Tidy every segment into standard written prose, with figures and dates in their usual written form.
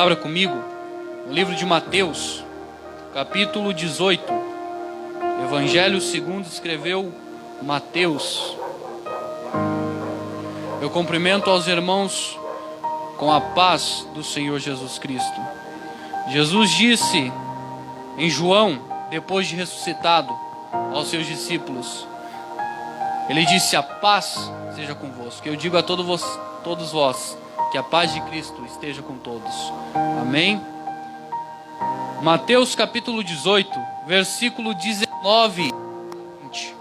Abra comigo no livro de Mateus, capítulo 18. Evangelho segundo escreveu Mateus. Eu cumprimento aos irmãos com a paz do Senhor Jesus Cristo. Jesus disse em João, depois de ressuscitado, aos seus discípulos, ele disse: a paz seja convosco. Eu digo a todos vós, que a paz de Cristo esteja com todos. Amém? Mateus capítulo 18, versículo 19 e 20.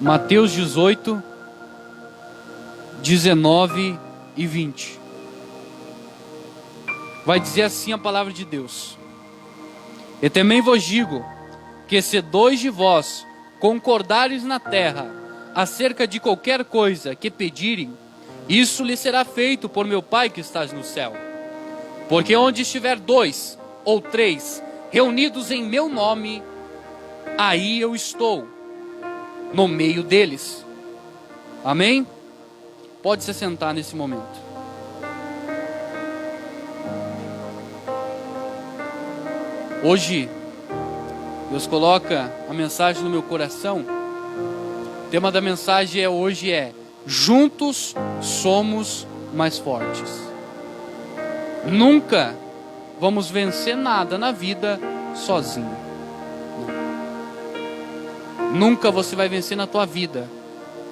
Mateus 18, 19 e 20. Vai dizer assim a palavra de Deus: E também vos digo, que se dois de vós concordares na terra acerca de qualquer coisa que pedirem, isso lhe será feito por meu Pai que estás no céu. Porque onde estiver dois ou três reunidos em meu nome, aí eu estou, no meio deles. Amém? Pode se sentar nesse momento. Hoje, Deus coloca a mensagem no meu coração. O tema da mensagem hoje é: juntos somos mais fortes. Nunca vamos vencer nada na vida sozinho. Nunca você vai vencer na tua vida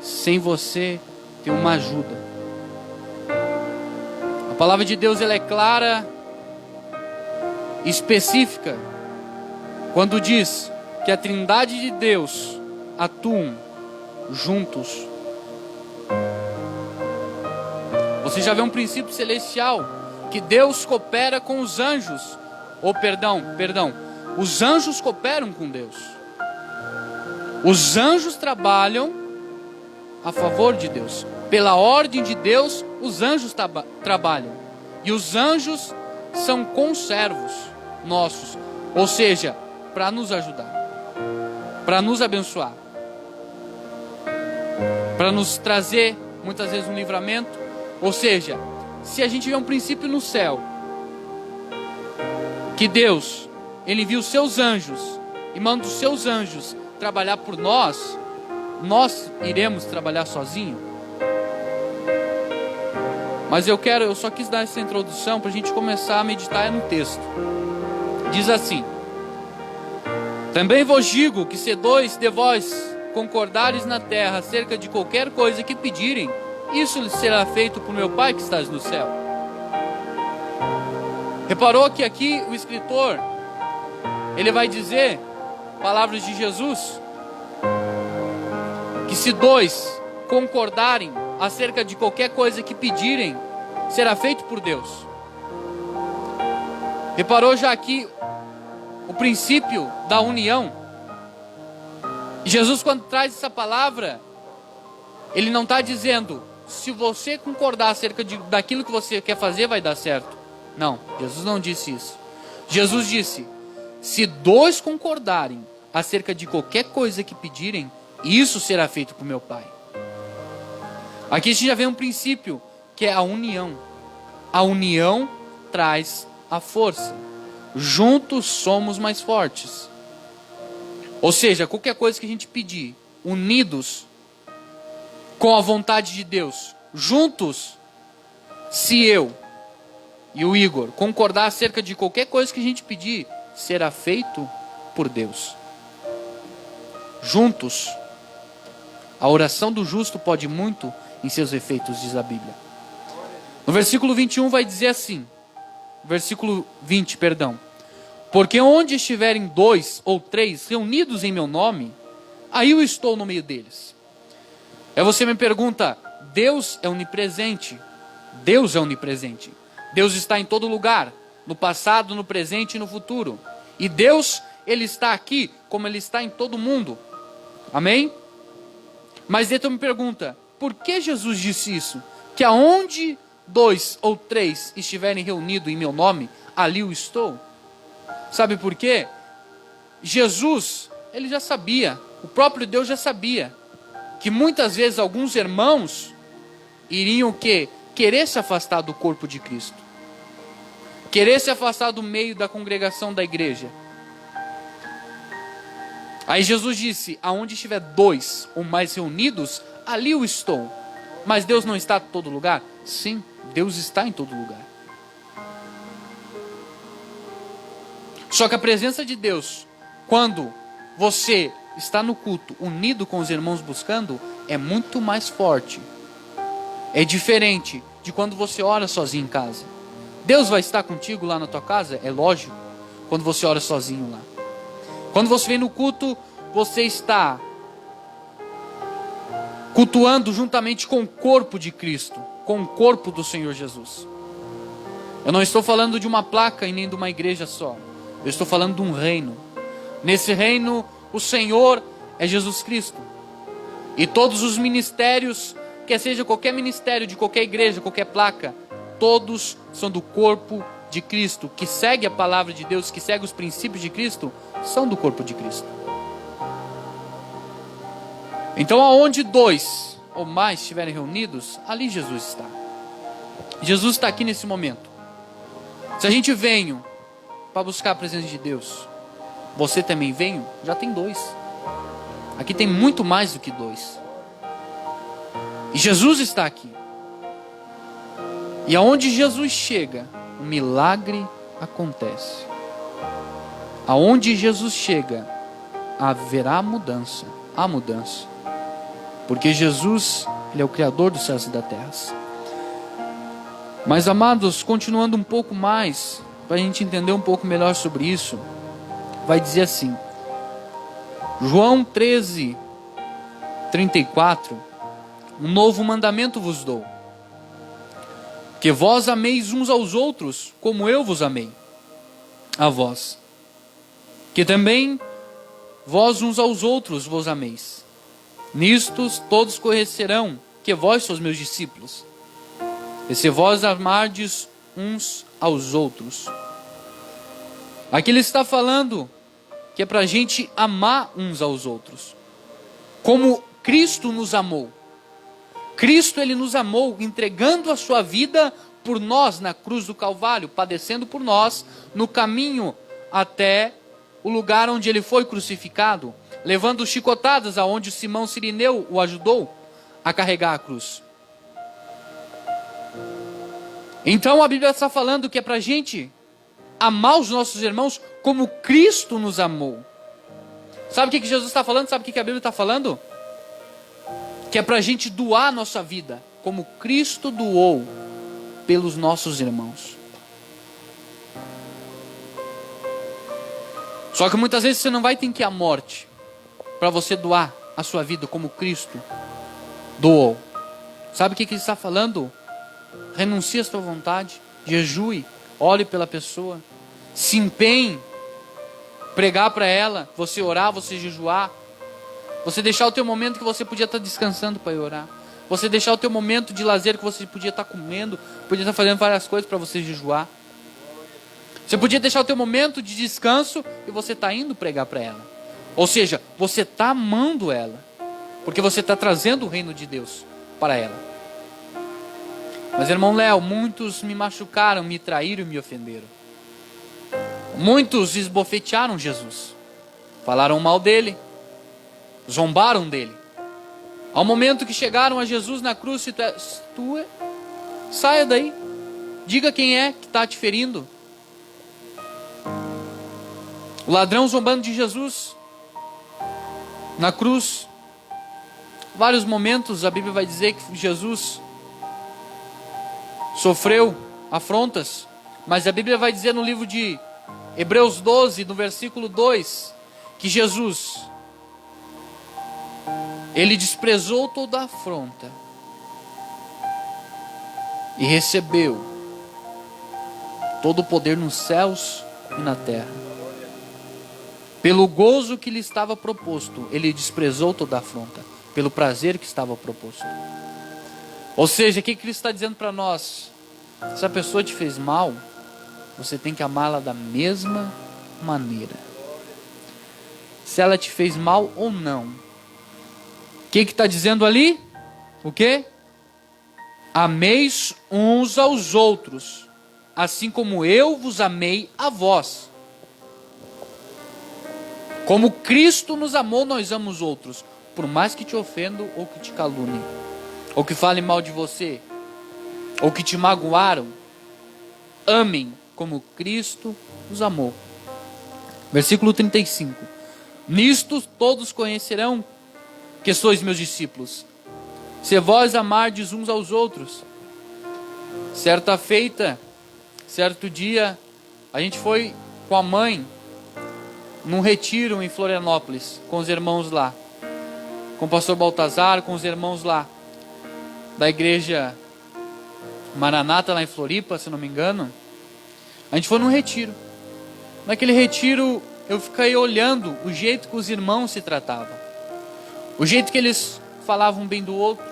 sem você ter uma ajuda. A palavra de Deus, ela é clara, específica, quando diz que a Trindade de Deus atuam juntos. Você já vê um princípio celestial, que Deus coopera com os anjos. Os anjos cooperam com Deus. Os anjos trabalham a favor de Deus. Pela ordem de Deus, os anjos trabalham. E os anjos são conservos nossos, ou seja, para nos ajudar, para nos abençoar, para nos trazer muitas vezes um livramento. Ou seja, se a gente vê um princípio no céu, que Deus, Ele envia os seus anjos e manda os seus anjos trabalhar por nós, nós iremos trabalhar sozinho? Mas eu só quis dar essa introdução para a gente começar a meditar no texto. Diz assim: Também vos digo que se dois de vós concordares na terra acerca de qualquer coisa que pedirem, isso será feito por meu Pai que estás no céu. Reparou que aqui o escritor, ele vai dizer, palavras de Jesus, que se dois concordarem acerca de qualquer coisa que pedirem, será feito por Deus. Reparou já aqui o princípio da união? Jesus, quando traz essa palavra, Ele não está dizendo: se você concordar acerca daquilo que você quer fazer, vai dar certo. Não, Jesus não disse isso. Jesus disse: se dois concordarem acerca de qualquer coisa que pedirem, isso será feito por meu Pai. Aqui a gente já vê um princípio, que é a união. A união traz a força. Juntos somos mais fortes. Ou seja, qualquer coisa que a gente pedir, unidos com a vontade de Deus, juntos, se eu e o Igor concordar acerca de qualquer coisa que a gente pedir, será feito por Deus. Juntos, a oração do justo pode muito em seus efeitos, diz a Bíblia. No versículo 21 vai dizer assim, versículo 20, perdão: Porque onde estiverem dois ou três reunidos em meu nome, aí eu estou no meio deles. Aí você me pergunta: Deus é onipresente? Deus é onipresente. Deus está em todo lugar, no passado, no presente e no futuro. E Deus, Ele está aqui como Ele está em todo mundo. Amém? Mas então me pergunta: por que Jesus disse isso? Que aonde dois ou três estiverem reunidos em meu nome, ali eu estou. Sabe por quê? Jesus, ele já sabia, o próprio Deus já sabia, que muitas vezes alguns irmãos iriam querer se afastar do corpo de Cristo, querer se afastar do meio da congregação da igreja. Aí Jesus disse: aonde estiver 2 ou mais reunidos, ali eu estou. Mas Deus não está em todo lugar? Sim, Deus está em todo lugar. Só que a presença de Deus, quando você está no culto, unido com os irmãos buscando, é muito mais forte. É diferente de quando você ora sozinho em casa. Deus vai estar contigo lá na tua casa? É lógico, quando você ora sozinho lá. Quando você vem no culto, você está cultuando juntamente com o corpo de Cristo, com o corpo do Senhor Jesus. Eu não estou falando de uma placa e nem de uma igreja só. Eu estou falando de um reino. Nesse reino, o Senhor é Jesus Cristo. E todos os ministérios, quer seja qualquer ministério de qualquer igreja, qualquer placa, todos são do corpo de Cristo, que segue a palavra de Deus, que segue os princípios de Cristo, são do corpo de Cristo. Então, aonde 2 ou mais estiverem reunidos, ali Jesus está. Jesus está aqui nesse momento. Se a gente veio para buscar a presença de Deus, você também veio, já tem 2. Aqui tem muito mais do que 2. E Jesus está aqui. E aonde Jesus chega, um milagre acontece. Aonde Jesus chega, haverá mudança. Há mudança. Porque Jesus, Ele é o Criador dos céus e da terra. Mas, amados, continuando um pouco mais, para a gente entender um pouco melhor sobre isso, vai dizer assim, João 13, 34, um novo mandamento vos dou, que vós ameis uns aos outros, como eu vos amei a vós, que também vós uns aos outros vos ameis. Nisto todos conhecerão que vós sois meus discípulos, e se vós amardes uns aos outros. Aqui ele está falando que é para a gente amar uns aos outros, como Cristo nos amou. Cristo, Ele nos amou, entregando a sua vida por nós na cruz do Calvário, padecendo por nós no caminho até o lugar onde Ele foi crucificado, levando chicotadas aonde Simão Cirineu o ajudou a carregar a cruz. Então a Bíblia está falando que é para a gente amar os nossos irmãos como Cristo nos amou. Sabe o que Jesus está falando? Sabe o que a Bíblia está falando? Que é para a gente doar a nossa vida, como Cristo doou pelos nossos irmãos. Só que muitas vezes você não vai ter que ir à morte para você doar a sua vida como Cristo doou. Sabe o que ele está falando? Renuncie à sua vontade, jejue, ore pela pessoa, se empenhe, pregar para ela, você orar, você jejuar, você deixar o teu momento que você podia estar descansando para ir orar, você deixar o teu momento de lazer que você podia estar comendo, podia estar fazendo várias coisas para você jejuar. Você podia deixar o teu momento de descanso e você está indo pregar para ela. Ou seja, você está amando ela, porque você está trazendo o reino de Deus para ela. Mas, irmão Léo, muitos me machucaram, me traíram e me ofenderam. Muitos esbofetearam Jesus, falaram mal dele, zombaram dele. Ao momento que chegaram a Jesus na cruz, se saia daí, diga quem é que está te ferindo. O ladrão zombando de Jesus na cruz. Vários momentos a Bíblia vai dizer que Jesus sofreu afrontas, mas a Bíblia vai dizer no livro de Hebreus 12, no versículo 2, que Jesus, Ele desprezou toda a afronta e recebeu todo o poder nos céus e na terra. Pelo gozo que lhe estava proposto, Ele desprezou toda a afronta, pelo prazer que estava proposto. Ou seja, o que Cristo está dizendo para nós? Se a pessoa te fez mal, você tem que amá-la da mesma maneira. Se ela te fez mal ou não. O que está dizendo ali? O quê? Ameis uns aos outros, assim como eu vos amei a vós. Como Cristo nos amou, nós amamos outros. Por mais que te ofendam ou que te caluniem, ou que falem mal de você, ou que te magoaram, amem como Cristo nos amou. Versículo 35. Nisto todos conhecerão que sois meus discípulos, se vós amardes uns aos outros. Certa feita, certo dia, a gente foi com a mãe num retiro em Florianópolis, com os irmãos lá, com o pastor Baltazar, com os irmãos lá, da igreja Maranata lá em Floripa, se não me engano. A gente foi num retiro. Naquele retiro eu fiquei olhando o jeito que os irmãos se tratavam, o jeito que eles falavam bem do outro,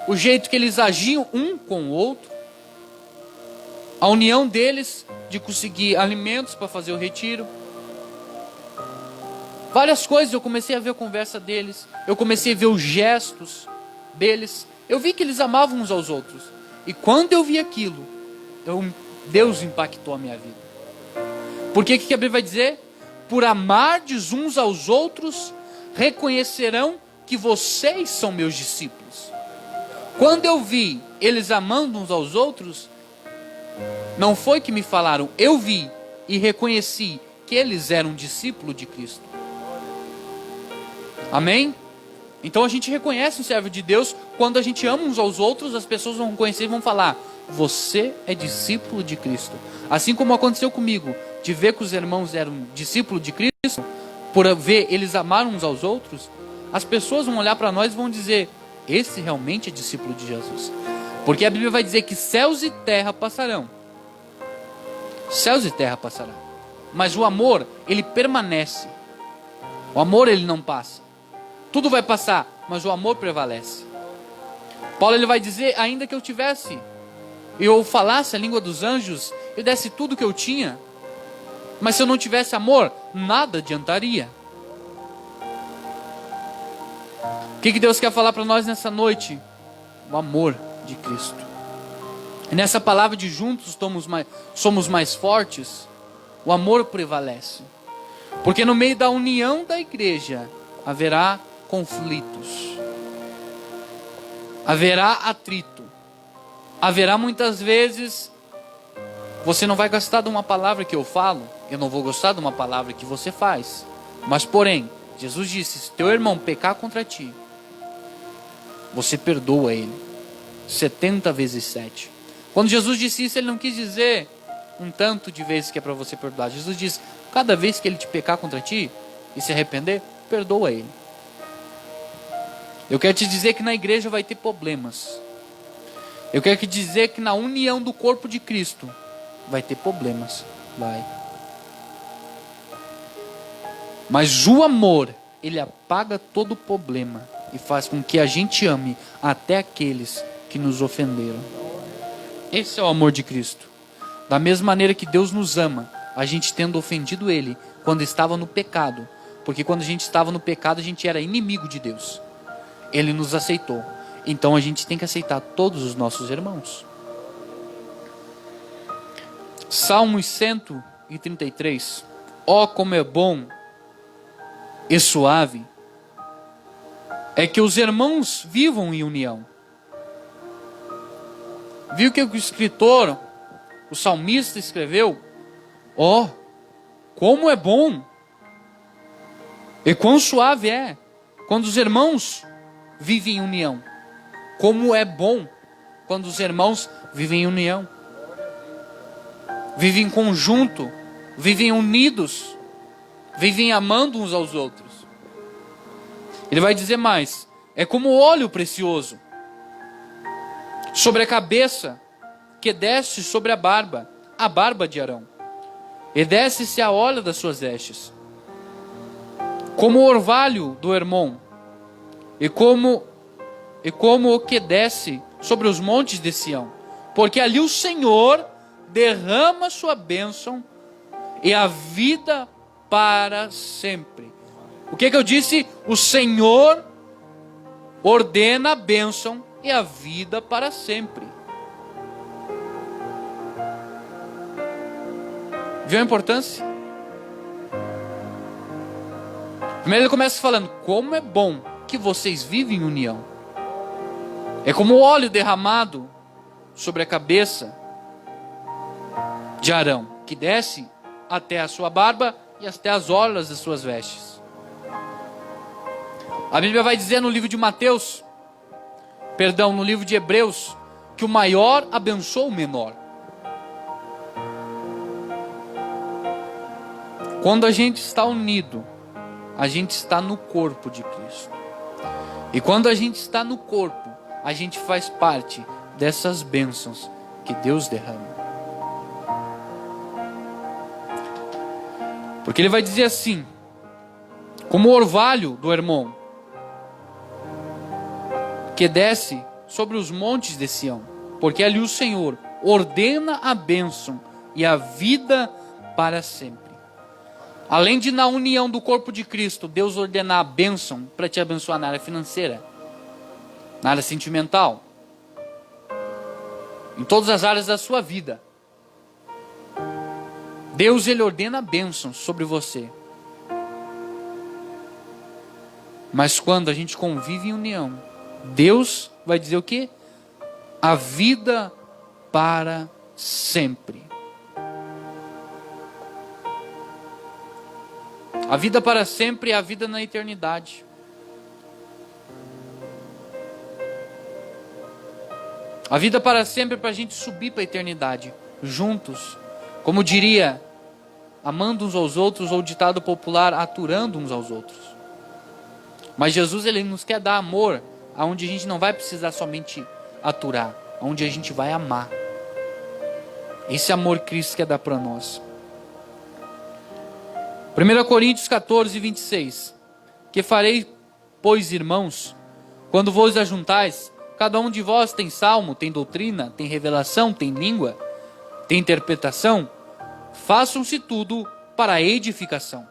o jeito que eles agiam um com o outro, a união deles de conseguir alimentos para fazer o retiro. Várias coisas, eu comecei a ver a conversa deles, eu comecei a ver os gestos deles, eu vi que eles amavam uns aos outros. E quando eu vi aquilo, Deus impactou a minha vida. Porque o que a Bíblia vai dizer? Por amardes uns aos outros, reconhecerão que vocês são meus discípulos. Quando eu vi eles amando uns aos outros, não foi que me falaram, eu vi e reconheci que eles eram discípulos de Cristo. Amém? Então a gente reconhece um servo de Deus quando a gente ama uns aos outros, as pessoas vão conhecer e vão falar, você é discípulo de Cristo. Assim como aconteceu comigo, de ver que os irmãos eram discípulos de Cristo, por ver eles amaram uns aos outros, as pessoas vão olhar para nós e vão dizer, esse realmente é discípulo de Jesus. Porque a Bíblia vai dizer que céus e terra passarão. Céus e terra passarão. Mas o amor, ele permanece. O amor, ele não passa. Tudo vai passar, mas o amor prevalece. Paulo, ele vai dizer, ainda que eu falasse a língua dos anjos, eu desse tudo que eu tinha, mas se eu não tivesse amor, nada adiantaria. O que Deus quer falar para nós nessa noite? O amor de Cristo. E nessa palavra de juntos somos mais fortes, o amor prevalece. Porque no meio da união da igreja, haverá conflitos, haverá atrito, haverá muitas vezes, você não vai gostar de uma palavra que eu falo, eu não vou gostar de uma palavra que você faz, mas porém, Jesus disse, se teu irmão pecar contra ti, você perdoa ele, 70 vezes 7. Quando Jesus disse isso, ele não quis dizer um tanto de vezes que é para você perdoar. Jesus disse, cada vez que ele te pecar contra ti e se arrepender, perdoa ele. Eu quero te dizer que na igreja vai ter problemas. Eu quero te dizer que na união do corpo de Cristo vai ter problemas. Vai. Mas o amor, ele apaga todo o problema e faz com que a gente ame até aqueles que nos ofenderam. Esse é o amor de Cristo. Da mesma maneira que Deus nos ama, a gente tendo ofendido Ele quando estava no pecado. Porque quando a gente estava no pecado, a gente era inimigo de Deus. Ele nos aceitou. Então a gente tem que aceitar todos os nossos irmãos. Salmos 133. Ó, como é bom e suave é que os irmãos vivam em união. Viu que o escritor, o salmista escreveu? Ó, como é bom e quão suave é quando os irmãos vivem em união. Como é bom quando os irmãos vivem em união. Vivem em conjunto, vivem unidos, vivem amando uns aos outros. Ele vai dizer mais, é como óleo precioso sobre a cabeça, que desce sobre a barba de Arão, e desce-se a óleo das suas vestes, como o orvalho do Hermon, e como o que desce sobre os montes de Sião, porque ali o Senhor derrama sua bênção e a vida para sempre. O que eu disse? O Senhor ordena a bênção e a vida para sempre. Viu a importância? Primeiro ele começa falando, como é bom que vocês vivem em união. É como o óleo derramado sobre a cabeça de Arão, que desce até a sua barba e até as orlas das suas vestes. A Bíblia vai dizer no livro de no livro de Hebreus, que o maior abençoa o menor. Quando a gente está unido, a gente está no corpo de Cristo. E quando a gente está no corpo, a gente faz parte dessas bênçãos que Deus derrama. Porque ele vai dizer assim, como o orvalho do Hermon, que desce sobre os montes de Sião, porque ali o Senhor ordena a bênção e a vida para sempre. Além de na união do corpo de Cristo, Deus ordenar a bênção para te abençoar na área financeira, na área sentimental, em todas as áreas da sua vida. Deus, ele ordena a bênção sobre você. Mas quando a gente convive em união, Deus vai dizer o quê? A vida para sempre. A vida para sempre é a vida na eternidade. A vida para sempre é para a gente subir para a eternidade, juntos. Como diria, amando uns aos outros, ou ditado popular, aturando uns aos outros. Mas Jesus, ele nos quer dar amor, aonde a gente não vai precisar somente aturar, onde a gente vai amar. Esse amor Cristo quer dar para nós. 1 Coríntios 14, 26. Que farei, pois, irmãos, quando vos ajuntais, cada um de vós tem salmo, tem doutrina, tem revelação, tem língua, tem interpretação, façam-se tudo para a edificação.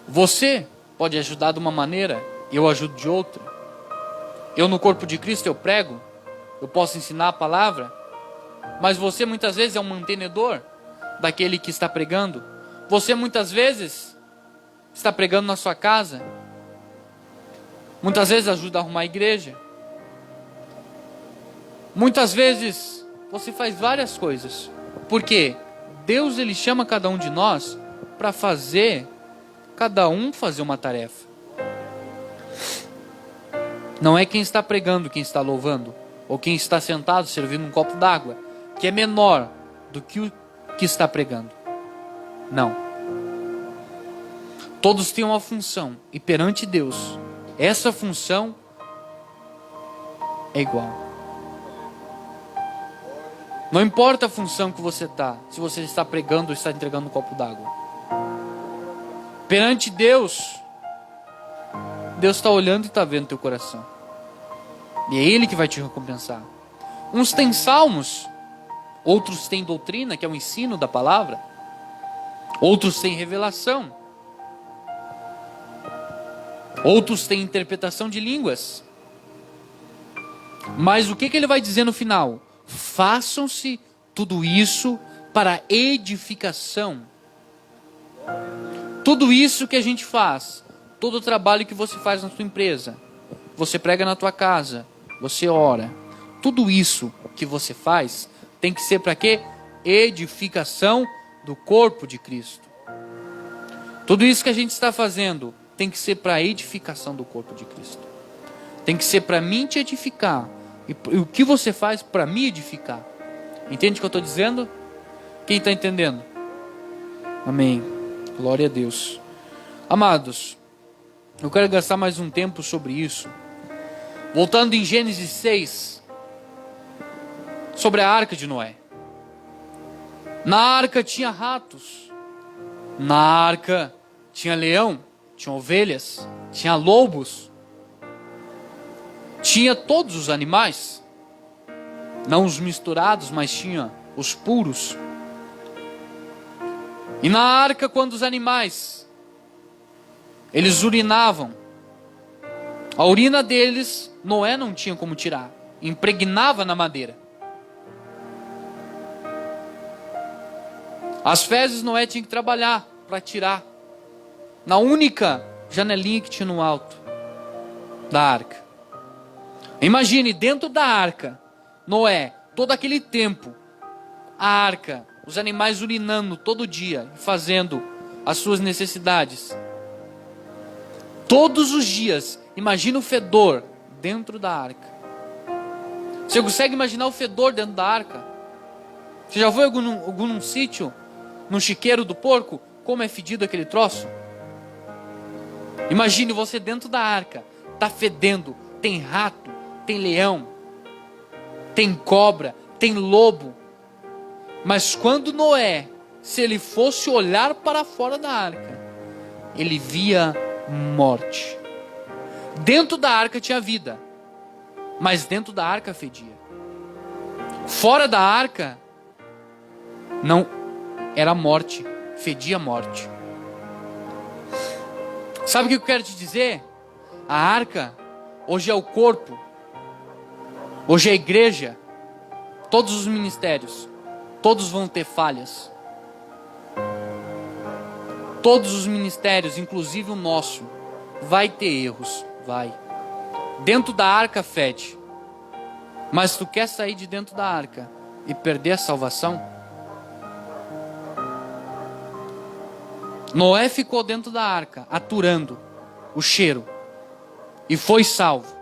Você pode ajudar de uma maneira, eu ajudo de outra. Eu no corpo de Cristo eu prego, eu posso ensinar a palavra, mas você muitas vezes é um mantenedor daquele que está pregando. Você muitas vezes está pregando na sua casa. Muitas vezes ajuda a arrumar a igreja. Muitas vezes você faz várias coisas. Porque Deus, ele chama cada um de nós para fazer, cada um fazer uma tarefa. Não é quem está pregando, quem está louvando, ou quem está sentado servindo um copo d'água, que é menor do que o que está pregando. Não. Todos têm uma função, e perante Deus, essa função é igual. Não importa a função que você está, se você está pregando ou está entregando um copo d'água. Perante Deus, Deus está olhando e está vendo teu coração. E é Ele que vai te recompensar. Uns têm salmos, outros têm doutrina, que é o ensino da palavra. Outros têm revelação. Outros têm interpretação de línguas. Mas o que ele vai dizer no final? Façam-se tudo isso para edificação. Tudo isso que a gente faz, todo o trabalho que você faz na sua empresa, você prega na tua casa, você ora, tudo isso que você faz tem que ser para quê? Edificação do corpo de Cristo. Tudo isso que a gente está fazendo tem que ser para a edificação do corpo de Cristo. Tem que ser para mim te edificar. E o que você faz para me edificar. Entende o que eu estou dizendo? Quem está entendendo? Amém. Glória a Deus. Amados, eu quero gastar mais um tempo sobre isso. Voltando em Gênesis 6, sobre a arca de Noé. Na arca tinha ratos. Na arca tinha leão, tinha ovelhas, tinha lobos. Tinha todos os animais. Não os misturados, mas tinha os puros. E na arca, quando os animais, eles urinavam, a urina deles, Noé não tinha como tirar, impregnava na madeira. As fezes Noé tinha que trabalhar para tirar, na única janelinha que tinha no alto da arca. Imagine, dentro da arca, Noé, todo aquele tempo, a arca, os animais urinando todo dia, fazendo as suas necessidades. Todos os dias, imagina o fedor dentro da arca. Você consegue imaginar o fedor dentro da arca? Você já foi algum sítio, no chiqueiro do porco, como é fedido aquele troço? Imagine você dentro da arca, tá fedendo, tem rato, tem leão, tem cobra, tem lobo. Mas quando Noé, se ele fosse olhar para fora da arca, ele via morte. Dentro da arca tinha vida, mas dentro da arca fedia. Fora da arca, não, era morte, fedia morte. Sabe o que eu quero te dizer? A arca, hoje é o corpo, hoje é a igreja, todos os ministérios, todos vão ter falhas. Todos os ministérios, inclusive o nosso, vai ter erros, vai. Dentro da arca fede. Mas tu quer sair de dentro da arca e perder a salvação? Noé ficou dentro da arca, aturando o cheiro, e foi salvo.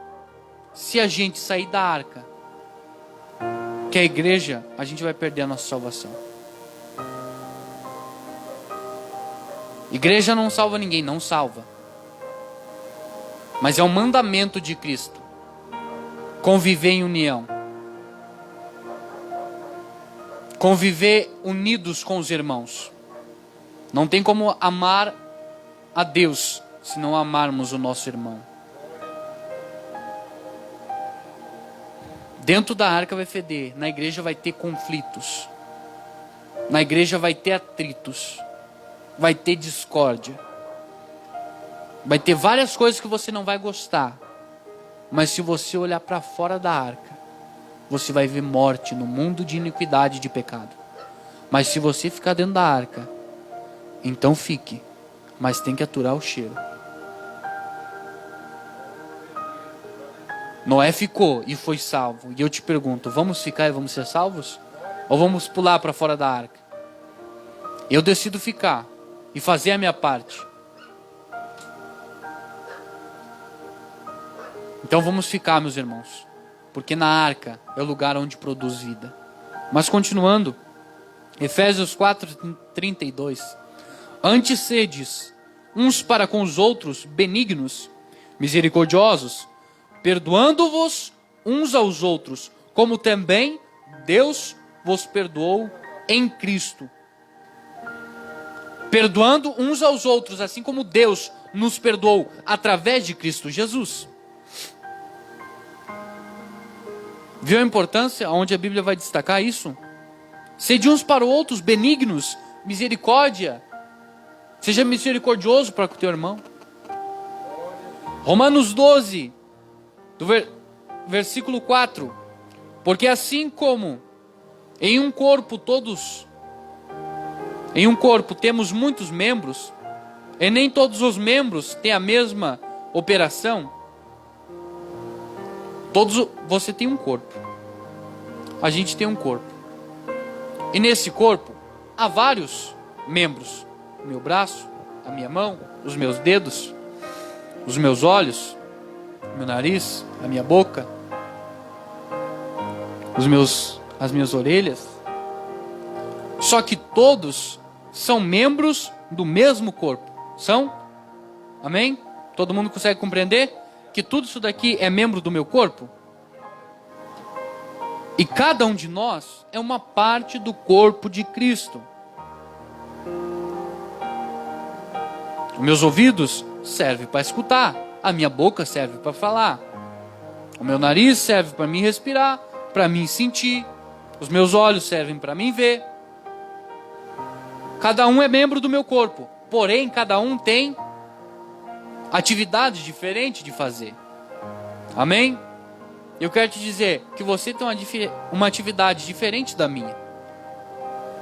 Se a gente sair da arca, que é a igreja, a gente vai perder a nossa salvação. Igreja não salva ninguém, não salva. Mas é um mandamento de Cristo. Conviver em união. Conviver unidos com os irmãos. Não tem como amar a Deus se não amarmos o nosso irmão. Dentro da arca vai feder, na igreja vai ter conflitos. Na igreja vai ter atritos. Vai ter discórdia. Vai ter várias coisas que você não vai gostar. Mas se você olhar para fora da arca, você vai ver morte no mundo de iniquidade e de pecado. Mas se você ficar dentro da arca, então fique, mas tem que aturar o cheiro. Noé ficou e foi salvo. E eu te pergunto, vamos ficar e vamos ser salvos? Ou vamos pular para fora da arca? Eu decido ficar e fazer a minha parte. Então vamos ficar, meus irmãos, porque na arca é o lugar onde produz vida. Mas continuando, Efésios 4:32. Antes sedes uns para com os outros benignos, misericordiosos, perdoando-vos uns aos outros, como também Deus vos perdoou em Cristo. Perdoando uns aos outros, assim como Deus nos perdoou através de Cristo Jesus. Viu a importância onde a Bíblia vai destacar isso? Sede uns para os outros benignos, misericórdia. Seja misericordioso para com o teu irmão. Romanos 12, versículo 4. Porque assim como em um corpo temos muitos membros, e nem todos os membros têm a mesma operação. Você tem um corpo. A gente tem um corpo. E nesse corpo há vários membros. O meu braço, a minha mão, os meus dedos, os meus olhos, o meu nariz, a minha boca, as minhas orelhas. Só que todos são membros do mesmo corpo. São? Amém? Todo mundo consegue compreender que tudo isso daqui é membro do meu corpo? E cada um de nós é uma parte do corpo de Cristo. Os meus ouvidos servem para escutar. A minha boca serve para falar. O meu nariz serve para me respirar, para me sentir. Os meus olhos servem para mim ver. Cada um é membro do meu corpo. Porém, cada um tem atividade diferente de fazer. Amém? Eu quero te dizer que você tem uma atividade diferente da minha.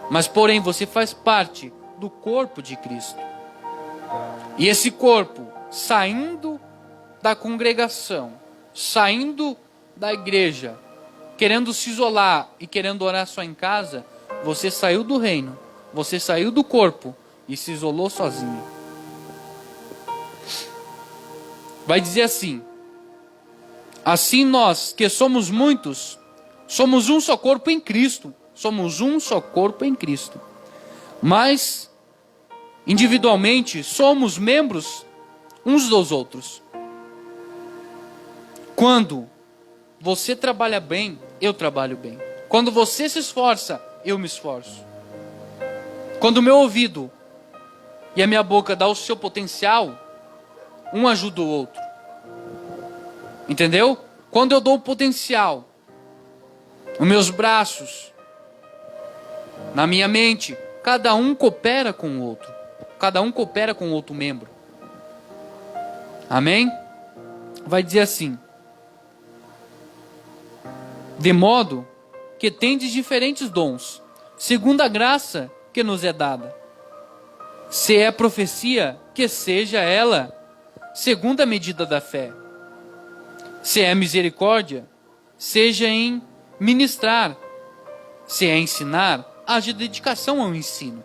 Mas, porém, você faz parte do corpo de Cristo. E esse corpo, saindo da congregação, saindo da igreja, querendo se isolar e querendo orar só em casa, você saiu do reino, você saiu do corpo e se isolou sozinho. Vai dizer assim: assim nós, que somos muitos, somos um só corpo em Cristo. Somos um só corpo em Cristo. Mas, individualmente, somos membros uns dos outros. Quando você trabalha bem, eu trabalho bem. Quando você se esforça, eu me esforço. Quando o meu ouvido e a minha boca dão o seu potencial, um ajuda o outro. Entendeu? Quando eu dou o potencial, os meus braços, na minha mente, cada um coopera com o outro. Cada um coopera com o outro membro. Amém? Vai dizer assim: de modo que tendes diferentes dons, segundo a graça que nos é dada. Se é profecia, que seja ela segundo a medida da fé. Se é misericórdia, seja em ministrar. Se é ensinar, haja dedicação ao ensino.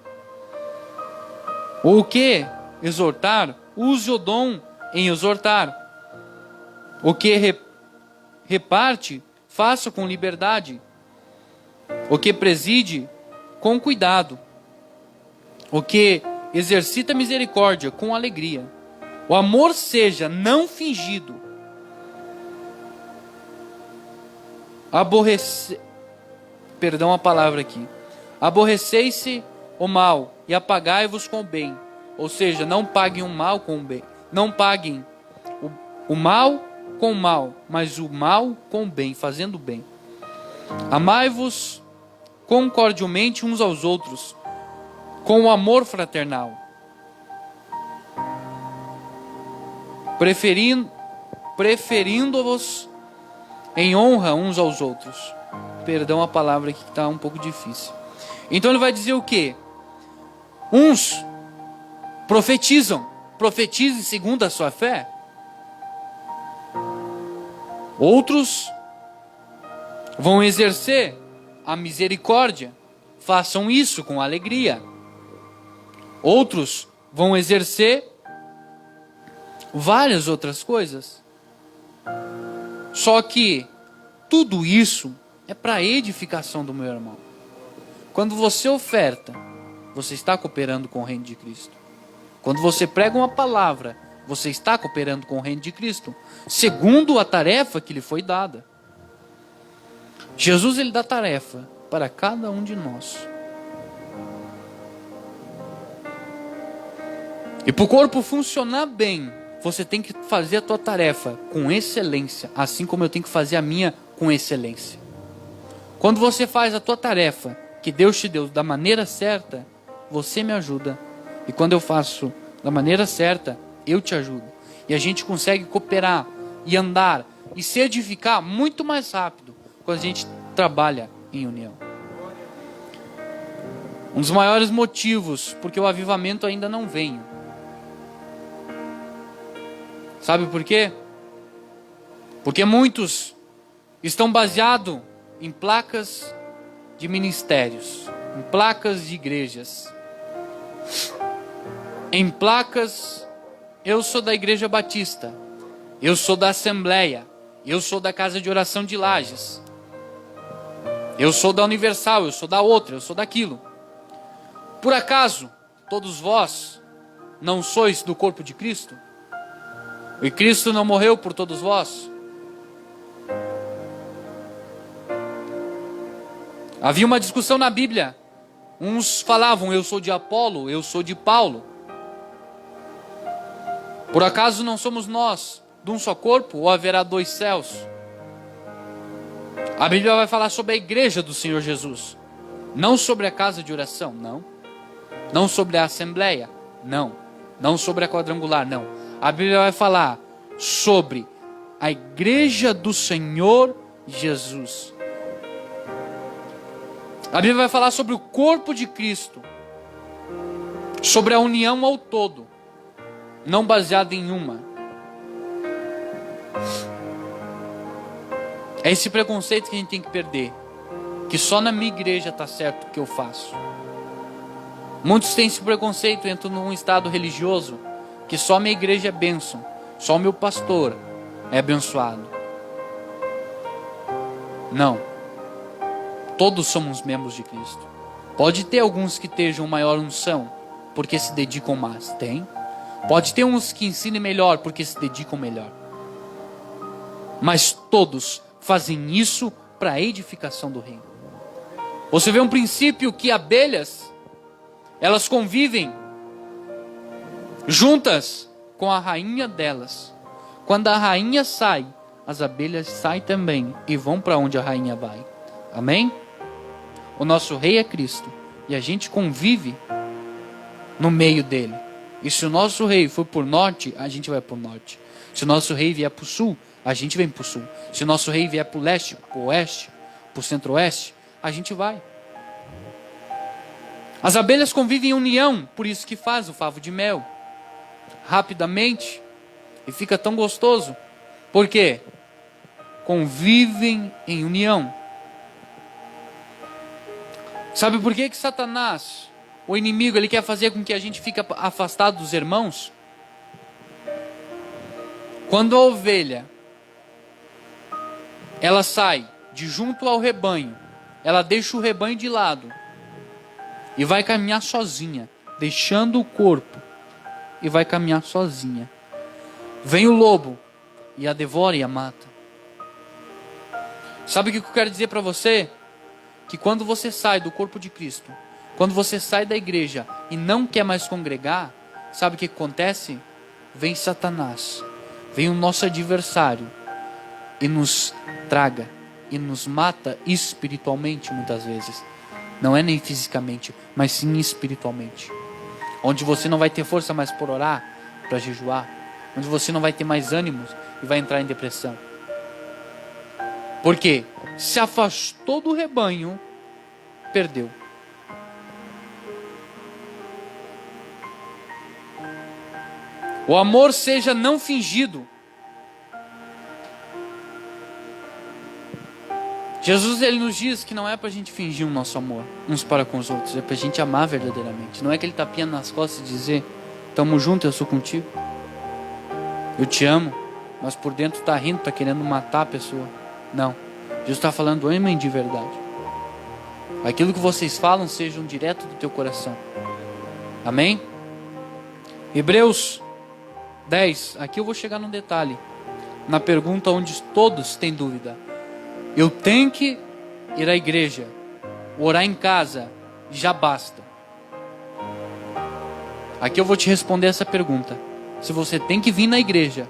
Ou que exortar, use o dom em exortar. O que reparte, faça com liberdade. O que preside, com cuidado. O que exercita misericórdia, com alegria. O amor seja não fingido. Perdão a palavra aqui. Aborreceis-se o mal e apagai-vos com o bem. Ou seja, não paguem o mal com o bem. Não paguem o mal com o mal, mas o mal com o bem, fazendo o bem. Amai-vos concordialmente uns aos outros, com o amor fraternal. Preferindo-vos em honra uns aos outros. Perdão a palavra aqui que está um pouco difícil. Então ele vai dizer o quê? Uns profetizam. Profetizem segundo a sua fé. Outros vão exercer a misericórdia. Façam isso com alegria. Outros vão exercer várias outras coisas. Só que tudo isso é para a edificação do meu irmão. Quando você oferta, você está cooperando com o reino de Cristo. Quando você prega uma palavra, você está cooperando com o reino de Cristo, segundo a tarefa que lhe foi dada. Jesus, ele dá tarefa para cada um de nós. E para o corpo funcionar bem, você tem que fazer a tua tarefa com excelência, assim como eu tenho que fazer a minha com excelência. Quando você faz a tua tarefa que Deus te deu da maneira certa, você me ajuda. E quando eu faço da maneira certa, eu te ajudo. E a gente consegue cooperar e andar e se edificar muito mais rápido quando a gente trabalha em união. Um dos maiores motivos porque o avivamento ainda não vem. Sabe por quê? Porque muitos estão baseados em placas de ministérios, em placas de igrejas, em placas: eu sou da Igreja Batista, eu sou da Assembleia, eu sou da Casa de Oração de Lages, eu sou da Universal, eu sou da outra, eu sou daquilo. Por acaso, todos vós não sois do corpo de Cristo? E Cristo não morreu por todos vós? Havia uma discussão na Bíblia. Uns falavam: eu sou de Apolo, eu sou de Paulo. Por acaso não somos nós de um só corpo, ou haverá dois céus? A Bíblia vai falar sobre a igreja do Senhor Jesus. Não sobre a casa de oração, não. Não sobre a assembleia, não. Não sobre a quadrangular, não. A Bíblia vai falar sobre a igreja do Senhor Jesus. A Bíblia vai falar sobre o corpo de Cristo. Sobre a união ao todo. Não baseada em uma. É esse preconceito que a gente tem que perder. Que só na minha igreja está certo o que eu faço. Muitos têm esse preconceito, entram num estado religioso, que só a minha igreja é bênção. Só o meu pastor é abençoado. Não. Todos somos membros de Cristo. Pode ter alguns que estejam maior unção, porque se dedicam mais. Tem. Pode ter uns que ensinem melhor, porque se dedicam melhor. Mas todos fazem isso para a edificação do reino. Você vê um princípio que abelhas, elas convivem juntas com a rainha delas. Quando a rainha sai, as abelhas saem também e vão para onde a rainha vai. Amém? O nosso rei é Cristo e a gente convive no meio dele. E se o nosso rei for por norte, a gente vai por norte. Se o nosso rei vier para o sul, a gente vem para o sul. Se o nosso rei vier para o leste, para o oeste, para o centro-oeste, a gente vai. As abelhas convivem em união, por isso que faz o favo de mel. Rapidamente. E fica tão gostoso. Por quê? Convivem em união. Sabe por que Satanás, o inimigo, ele quer fazer com que a gente fique afastado dos irmãos? Quando a ovelha, ela sai de junto ao rebanho, ela deixa o rebanho de lado e vai caminhar sozinha, deixando o corpo, e vai caminhar sozinha. Vem o lobo e a devora e a mata. Sabe o que eu quero dizer para você? Que quando você sai do corpo de Cristo, quando você sai da igreja e não quer mais congregar, sabe o que acontece? Vem Satanás, vem o nosso adversário e nos traga e nos mata espiritualmente muitas vezes. Não é nem fisicamente, mas sim espiritualmente. Onde você não vai ter força mais por orar, para jejuar. Onde você não vai ter mais ânimos e vai entrar em depressão. Por quê? Se afastou do rebanho, perdeu. O amor seja não fingido. Jesus, ele nos diz que não é para a gente fingir o nosso amor uns para com os outros, é para a gente amar verdadeiramente. Não é aquele tapinha nas costas e dizer, tamo junto, eu sou contigo, eu te amo, mas por dentro está rindo, está querendo matar a pessoa. Não, Jesus está falando, amem de verdade. Aquilo que vocês falam sejam direto do teu coração. Amém? Hebreus 10, aqui eu vou chegar num detalhe, na pergunta onde todos têm dúvida. Eu tenho que ir à igreja, orar em casa, já basta. Aqui eu vou te responder essa pergunta. Se você tem que vir na igreja,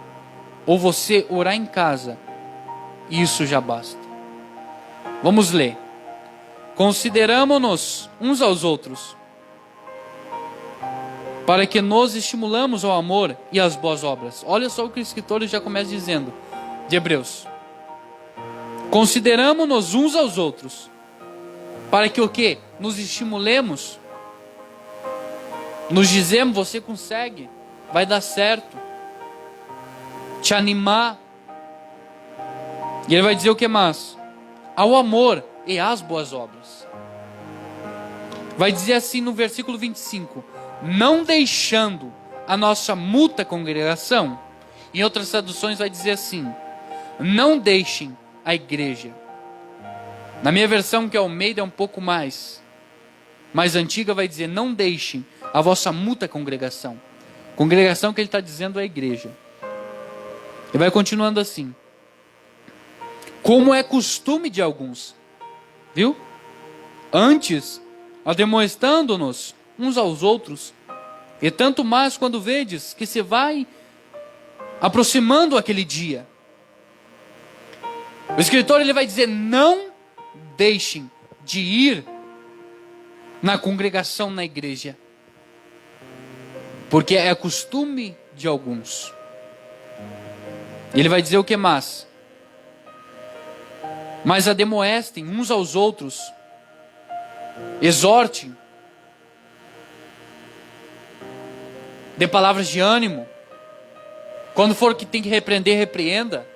ou você orar em casa, isso já basta. Vamos ler. Consideramo-nos uns aos outros, para que nos estimulamos ao amor e às boas obras. Olha só o que o escritor já começa dizendo, de Hebreus. Consideramo-nos uns aos outros, para que o quê? Nos estimulemos, nos dizemos, você consegue, vai dar certo, te animar. E ele vai dizer o que mais? Ao amor e às boas obras. Vai dizer assim no versículo 25, não deixando a nossa mútua congregação. Em outras traduções vai dizer assim, não deixem a igreja. Na minha versão, que é Almeida, é um pouco mais antiga, vai dizer, não deixem a vossa mútua congregação. Congregação que ele está dizendo é a igreja. E vai continuando assim, como é costume de alguns, viu? Antes, ademoestando-nos uns aos outros, e tanto mais quando vedes que se vai aproximando aquele dia. O escritor ele vai dizer: não deixem de ir na congregação, na igreja, porque é costume de alguns. Ele vai dizer o que mais? Mas ademoestem uns aos outros, exortem, dê palavras de ânimo. Quando for que tem que repreender, repreenda,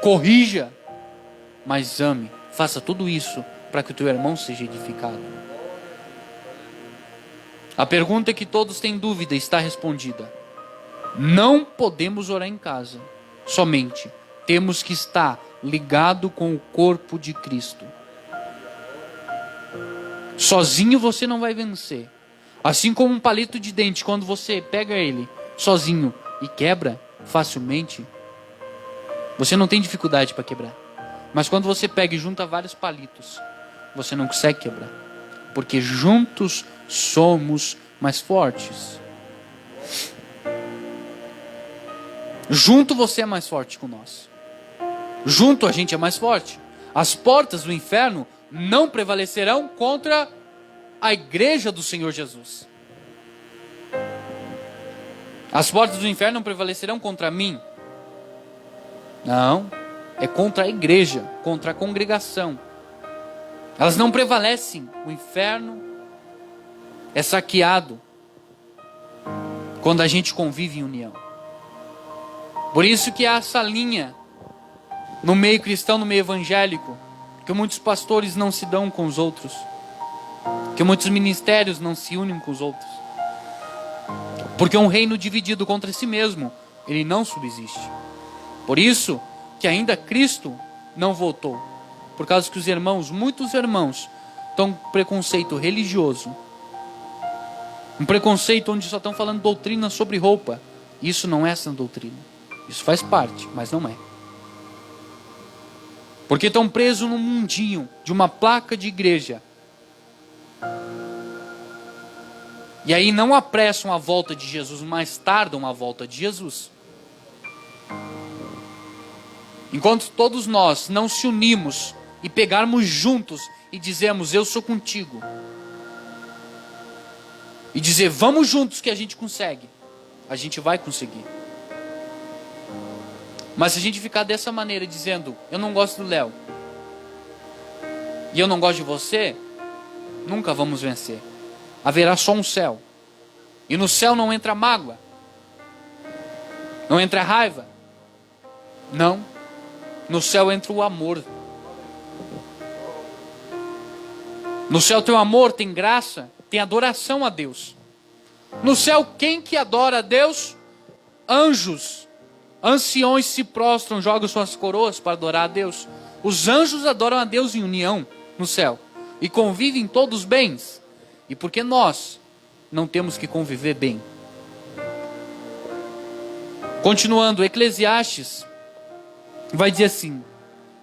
corrija, mas ame. Faça tudo isso para que o teu irmão seja edificado. A pergunta que todos têm dúvida está respondida. Não podemos orar em casa somente. Temos que estar ligado com o corpo de Cristo. Sozinho você não vai vencer. Assim como um palito de dente, quando você pega ele sozinho e quebra facilmente, você não tem dificuldade para quebrar. Mas quando você pega e junta vários palitos, você não consegue quebrar. Porque juntos somos mais fortes. Junto você é mais forte com nós. Junto a gente é mais forte. As portas do inferno não prevalecerão contra a igreja do Senhor Jesus. As portas do inferno não prevalecerão contra mim. Não, é contra a igreja, contra a congregação. Elas não prevalecem. O inferno é saqueado quando a gente convive em união. Por isso que há essa linha no meio cristão, no meio evangélico, que muitos pastores não se dão com os outros, que muitos ministérios não se unem com os outros, porque um reino dividido contra si mesmo, ele não subsiste. Por isso que ainda Cristo não voltou, por causa que os irmãos, muitos irmãos, estão com preconceito religioso, um preconceito onde só estão falando doutrina sobre roupa. Isso não é essa doutrina, isso faz parte, mas não é. Porque estão presos num mundinho de uma placa de igreja. E aí não apressam a volta de Jesus, mas tardam a volta de Jesus. Enquanto todos nós não se unimos e pegarmos juntos e dizermos: eu sou contigo. E dizer: vamos juntos que a gente consegue. A gente vai conseguir. Mas se a gente ficar dessa maneira dizendo: eu não gosto do Léo e eu não gosto de você, nunca vamos vencer. Haverá só um céu. E no céu não entra mágoa, não entra raiva. Não. No céu entra o amor. No céu tem o amor, tem graça, tem adoração a Deus. No céu, quem que adora a Deus? Anjos. Anciões se prostram, jogam suas coroas para adorar a Deus. Os anjos adoram a Deus em união no céu. E convivem todos bens. E por que nós não temos que conviver bem? Continuando, Eclesiastes vai dizer assim: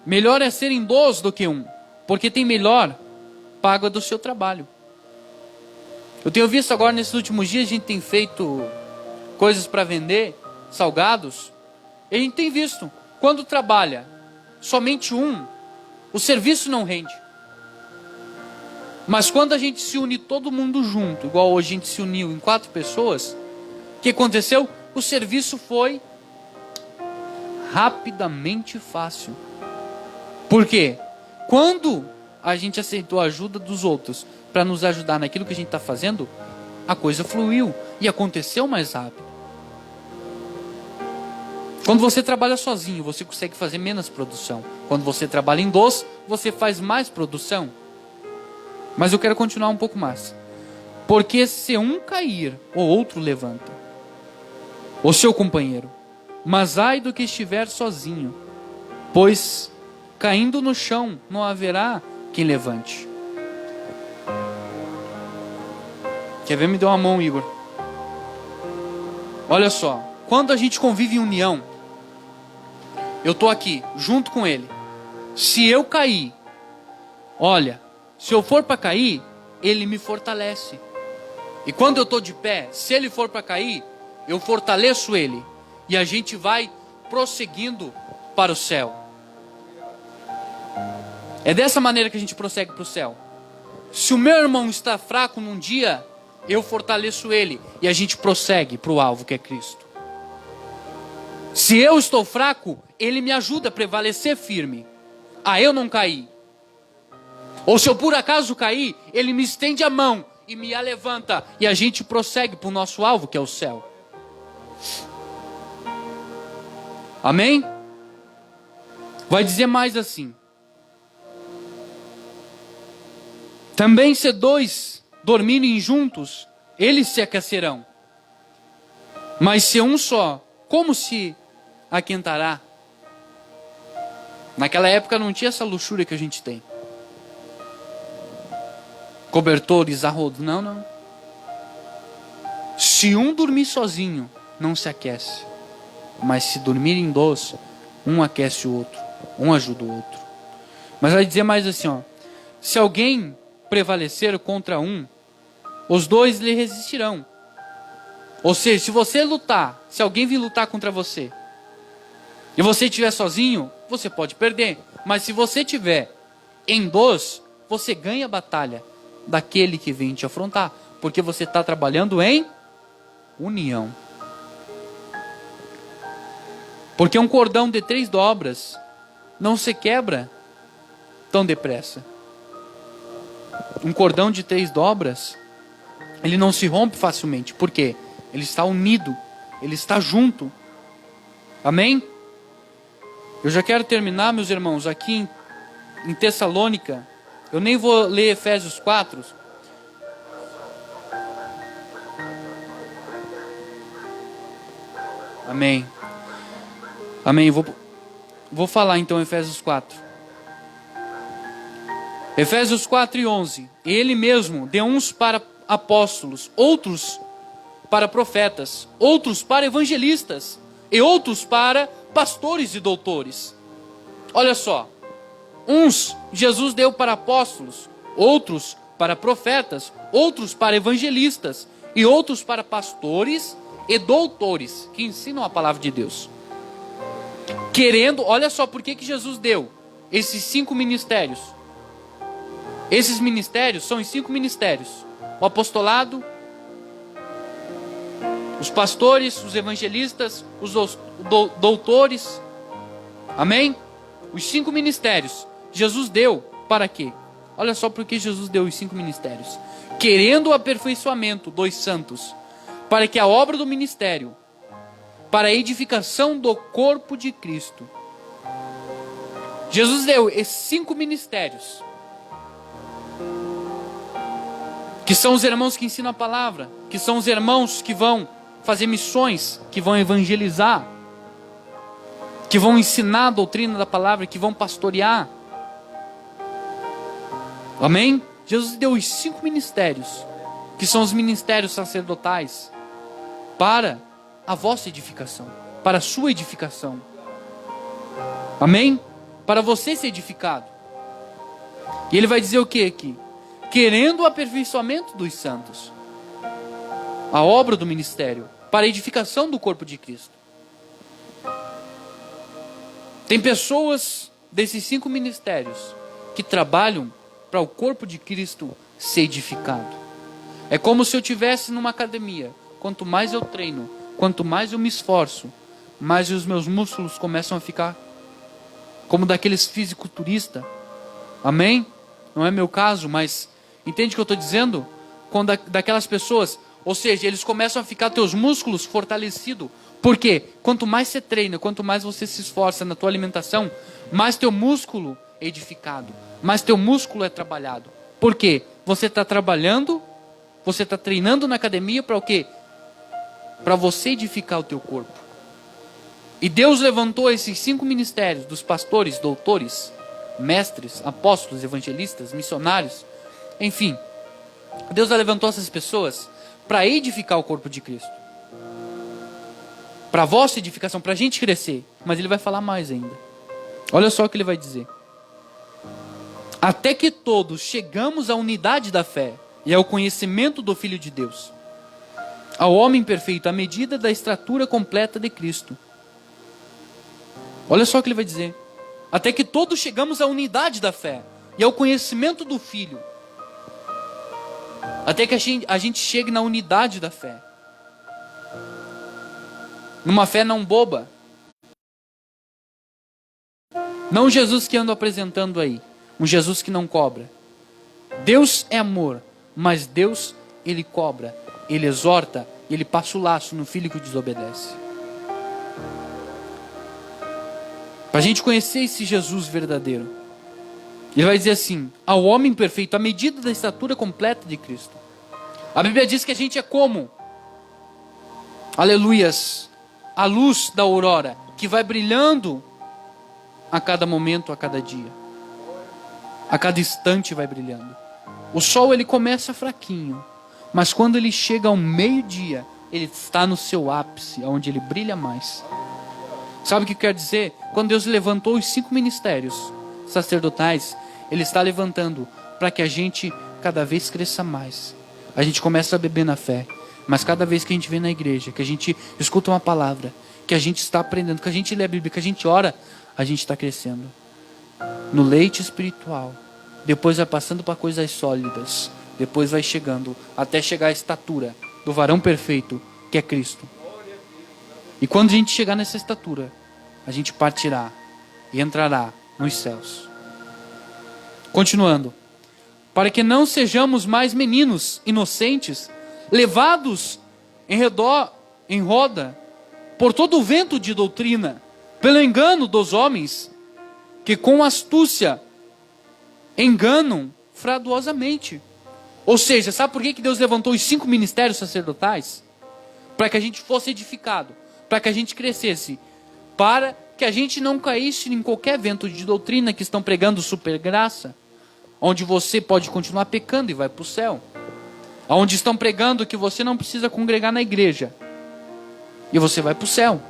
melhor é serem 2 do que 1, porque tem melhor paga do seu trabalho. Eu tenho visto agora nesses últimos dias, a gente tem feito coisas para vender, salgados. E a gente tem visto, quando trabalha somente um, o serviço não rende. Mas quando a gente se une todo mundo junto, igual hoje a gente se uniu em 4 pessoas, o que aconteceu? O serviço foi rapidamente fácil. Por quê? Quando a gente aceitou a ajuda dos outros para nos ajudar naquilo que a gente está fazendo, a coisa fluiu e aconteceu mais rápido. Quando você trabalha sozinho, você consegue fazer menos produção. Quando você trabalha em 2, você faz mais produção. Mas eu quero continuar um pouco mais. Porque se um cair, o outro levanta. O seu companheiro. Mas ai do que estiver sozinho, pois caindo no chão não haverá quem levante. Quer ver? Me dê uma mão, Igor. Olha só. Quando a gente convive em união, eu estou aqui, junto com ele. Se eu cair, olha, se eu for para cair, ele me fortalece. E quando eu estou de pé, se ele for para cair, eu fortaleço ele. E a gente vai prosseguindo para o céu. É dessa maneira que a gente prossegue para o céu. Se o meu irmão está fraco num dia, eu fortaleço ele e a gente prossegue para o alvo que é Cristo. Se eu estou fraco, ele me ajuda a prevalecer firme, a eu não cair. Ou se eu por acaso cair, ele me estende a mão e me levanta e a gente prossegue para o nosso alvo que é o céu. Amém? Vai dizer mais assim: também se dois dormirem juntos, eles se aquecerão. Mas se um só, como se aquentará? Naquela época não tinha essa luxúria que a gente tem. Cobertores, arrodos, não. Se um dormir sozinho, não se aquece. Mas se dormir em dois, um aquece o outro, um ajuda o outro. Mas vai dizer mais assim, ó: se alguém prevalecer contra um, os dois lhe resistirão. Ou seja, se você lutar, se alguém vir lutar contra você, e você estiver sozinho, você pode perder. Mas se você estiver em dois, você ganha a batalha daquele que vem te afrontar, porque você está trabalhando em união. Porque um cordão de 3 dobras não se quebra tão depressa. Um cordão de 3 dobras, ele não se rompe facilmente. Por quê? Ele está unido, ele está junto. Amém? Eu já quero terminar, meus irmãos, aqui em Tessalônica. Eu nem vou ler Efésios 4. Amém. Amém. Vou falar então Efésios 4. Efésios 4:11. Ele mesmo deu uns para apóstolos, outros para profetas, outros para evangelistas e outros para pastores e doutores. Olha só. Uns Jesus deu para apóstolos, outros para profetas, outros para evangelistas e outros para pastores e doutores que ensinam a palavra de Deus. Querendo, olha só por que Jesus deu esses 5 ministérios. Esses ministérios são os 5 ministérios: o apostolado, os pastores, os evangelistas, os doutores. Amém? Os 5 ministérios Jesus deu para quê? Olha só por que Jesus deu os 5 ministérios: querendo o aperfeiçoamento dos santos, para que a obra do ministério, para a edificação do corpo de Cristo. Jesus deu esses 5 ministérios, que são os irmãos que ensinam a palavra, que são os irmãos que vão fazer missões, que vão evangelizar, que vão ensinar a doutrina da palavra, que vão pastorear. Amém? Jesus deu os 5 ministérios, que são os ministérios sacerdotais, para a vossa edificação, para a sua edificação. Amém? Para você ser edificado. E ele vai dizer o que aqui? Querendo o aperfeiçoamento dos santos, a obra do ministério, para a edificação do corpo de Cristo. Tem pessoas desses 5 ministérios que trabalham para o corpo de Cristo ser edificado. É como se eu estivesse numa academia. Quanto mais eu treino, quanto mais eu me esforço, mais os meus músculos começam a ficar como daqueles fisiculturistas. Amém? Não é meu caso, mas entende o que eu estou dizendo? Quando daquelas pessoas, ou seja, eles começam a ficar teus músculos fortalecidos. Por quê? Quanto mais você treina, quanto mais você se esforça na tua alimentação, mais teu músculo é edificado, mais teu músculo é trabalhado. Por quê? Você está trabalhando, você está treinando na academia para o quê? Para você edificar o teu corpo. E Deus levantou esses 5 ministérios dos pastores, doutores, mestres, apóstolos, evangelistas, missionários, enfim. Deus levantou essas pessoas para edificar o corpo de Cristo. Para a vossa edificação, para a gente crescer. Mas ele vai falar mais ainda. Olha só o que ele vai dizer. Até que todos chegamos à unidade da fé e ao conhecimento do Filho de Deus, ao homem perfeito, à medida da estatura completa de Cristo. Olha só o que ele vai dizer. Até que todos chegamos à unidade da fé. e ao conhecimento do Filho, até que a gente chegue na unidade da fé, numa fé não boba, não Jesus que ando apresentando aí, um Jesus que não cobra. Deus é amor, mas Deus, Ele cobra, Ele exorta, Ele passa o laço no filho que desobedece. Para a gente conhecer esse Jesus verdadeiro, Ele vai dizer assim: ao homem perfeito, à medida da estatura completa de Cristo. A Bíblia diz que a gente é como, aleluias, a luz da aurora, que vai brilhando a cada momento, a cada dia. A cada instante vai brilhando. O sol ele começa fraquinho, mas quando ele chega ao meio-dia, ele está no seu ápice, onde ele brilha mais. Sabe o que quer dizer? Quando Deus levantou os 5 ministérios sacerdotais, Ele está levantando para que a gente cada vez cresça mais. A gente começa a beber na fé, mas cada vez que a gente vem na igreja, que a gente escuta uma palavra, que a gente está aprendendo, que a gente lê a Bíblia, que a gente ora, a gente está crescendo no leite espiritual. Depois vai passando para coisas sólidas, depois vai chegando até chegar à estatura do varão perfeito, que é Cristo. E quando a gente chegar nessa estatura, a gente partirá e entrará nos céus. Continuando. Para que não sejamos mais meninos inocentes, levados em roda por todo o vento de doutrina, pelo engano dos homens, que com astúcia enganam fraudosamente. Ou seja, sabe por que Deus levantou os 5 ministérios sacerdotais? Para que a gente fosse edificado, para que a gente crescesse, para que a gente não caísse em qualquer vento de doutrina que estão pregando supergraça, onde você pode continuar pecando e vai para o céu, onde estão pregando que você não precisa congregar na igreja e você vai para o céu,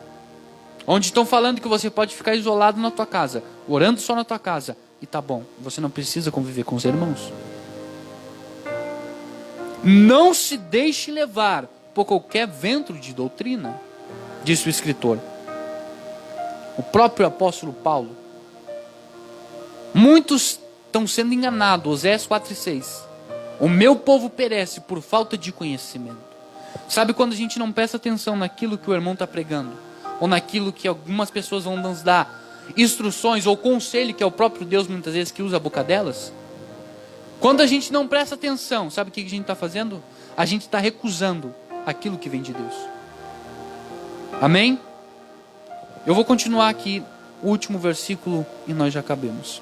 onde estão falando que você pode ficar isolado na tua casa, orando só na tua casa, e tá bom, você não precisa conviver com os irmãos. Não se deixe levar por qualquer vento de doutrina, disse o escritor. O próprio apóstolo Paulo. Muitos estão sendo enganados. Oséias 4:6. O meu povo perece por falta de conhecimento. Sabe quando a gente não presta atenção naquilo que o irmão está pregando? Ou naquilo que algumas pessoas vão nos dar instruções ou conselho, que é o próprio Deus muitas vezes que usa a boca delas? Quando a gente não presta atenção, sabe o que a gente está fazendo? A gente está recusando aquilo que vem de Deus. Amém? Eu vou continuar aqui o último versículo e nós já acabemos.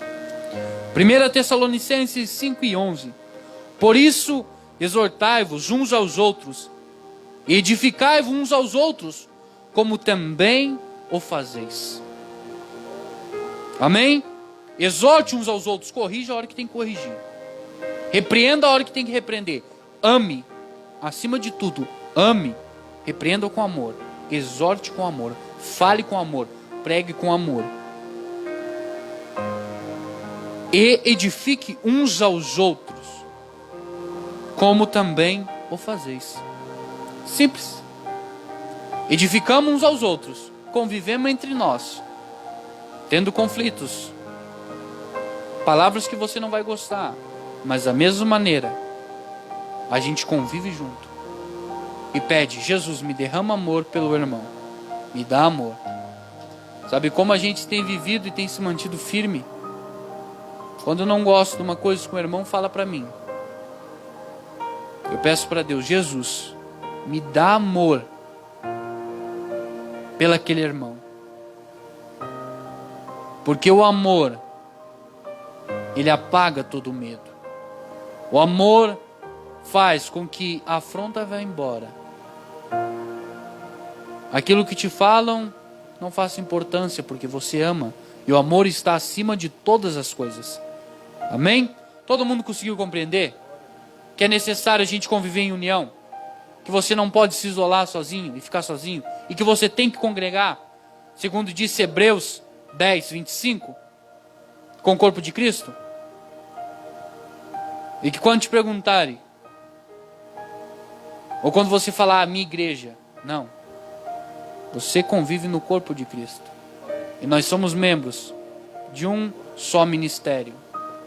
1 Tessalonicenses 5:11. Por isso, exortai-vos uns aos outros, e edificai-vos uns aos outros, como também o fazeis. Amém? Exorte uns aos outros, corrija a hora que tem que corrigir. Repreenda a hora que tem que repreender. Ame, acima de tudo, ame. Repreenda com amor, exorte com amor, fale com amor, pregue com amor. E edifique uns aos outros, como também o fazeis. Simples. Edificamos uns aos outros, convivemos entre nós, tendo conflitos, palavras que você não vai gostar, mas da mesma maneira, a gente convive junto e pede: Jesus, me derrama amor pelo irmão, me dá amor. Sabe como a gente tem vivido e tem se mantido firme? Quando eu não gosto de uma coisa que o irmão fala para mim, eu peço para Deus: Jesus, me dá amor pelo aquele irmão. Porque o amor, ele apaga todo o medo. O amor faz com que a afronta vá embora. Aquilo que te falam não faça importância, porque você ama. E o amor está acima de todas as coisas. Amém? Todo mundo conseguiu compreender que é necessário a gente conviver em união? Que você não pode se isolar sozinho e ficar sozinho? E que você tem que congregar, segundo diz Hebreus 10:25, com o corpo de Cristo? E que quando te perguntarem, ou quando você falar a minha igreja, não. Você convive no corpo de Cristo. E nós somos membros de um só ministério.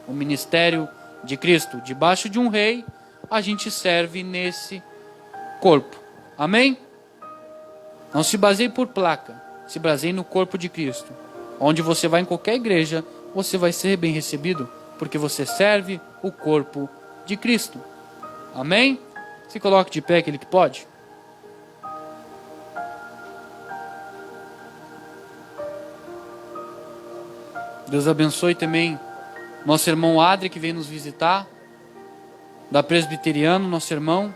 o ministério de Cristo. Debaixo de um rei, a gente serve nesse corpo. Amém? Não se baseie por placa, se baseie no corpo de Cristo. Onde você vai em qualquer igreja, você vai ser bem recebido, porque você serve o corpo de Cristo. Amém? Se coloque de pé, aquele que pode. Deus abençoe também nosso irmão Adri, que veio nos visitar, da Presbiteriano, nosso irmão,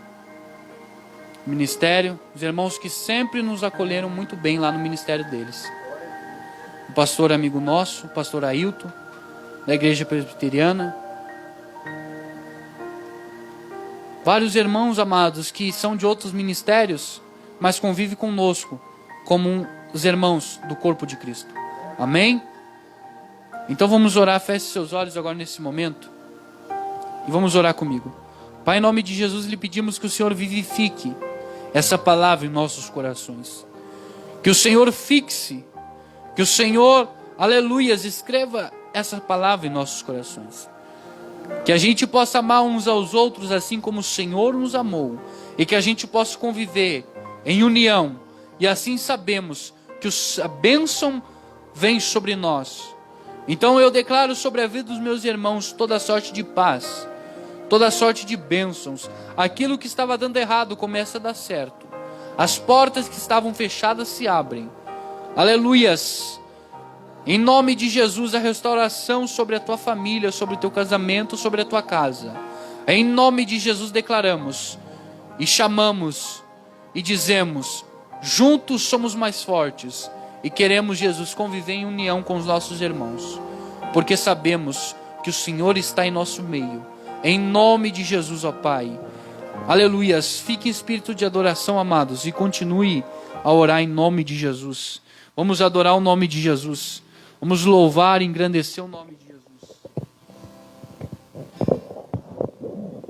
ministério, os irmãos que sempre nos acolheram muito bem lá no ministério deles. O pastor amigo nosso, o pastor Ailton, da Igreja Presbiteriana. Vários irmãos amados que são de outros ministérios, mas convivem conosco como os irmãos do corpo de Cristo. Amém? Então vamos orar, feche seus olhos agora nesse momento e vamos orar comigo. Pai, em nome de Jesus, lhe pedimos que o Senhor vivifique essa palavra em nossos corações. Que o Senhor fixe, que o Senhor, aleluias, escreva essa palavra em nossos corações. Que a gente possa amar uns aos outros assim como o Senhor nos amou. E que a gente possa conviver em união. E assim sabemos que a bênção vem sobre nós. Então eu declaro sobre a vida dos meus irmãos toda sorte de paz, toda sorte de bênçãos. Aquilo que estava dando errado começa a dar certo. As portas que estavam fechadas se abrem. Aleluias. Em nome de Jesus, a restauração sobre a tua família, sobre o teu casamento, sobre a tua casa. Em nome de Jesus declaramos e chamamos e dizemos: juntos somos mais fortes. E queremos, Jesus, conviver em união com os nossos irmãos, porque sabemos que o Senhor está em nosso meio. Em nome de Jesus, ó Pai. Aleluias. Fique em espírito de adoração, amados, e continue a orar em nome de Jesus. Vamos adorar o nome de Jesus. Vamos louvar e engrandecer o nome de Jesus.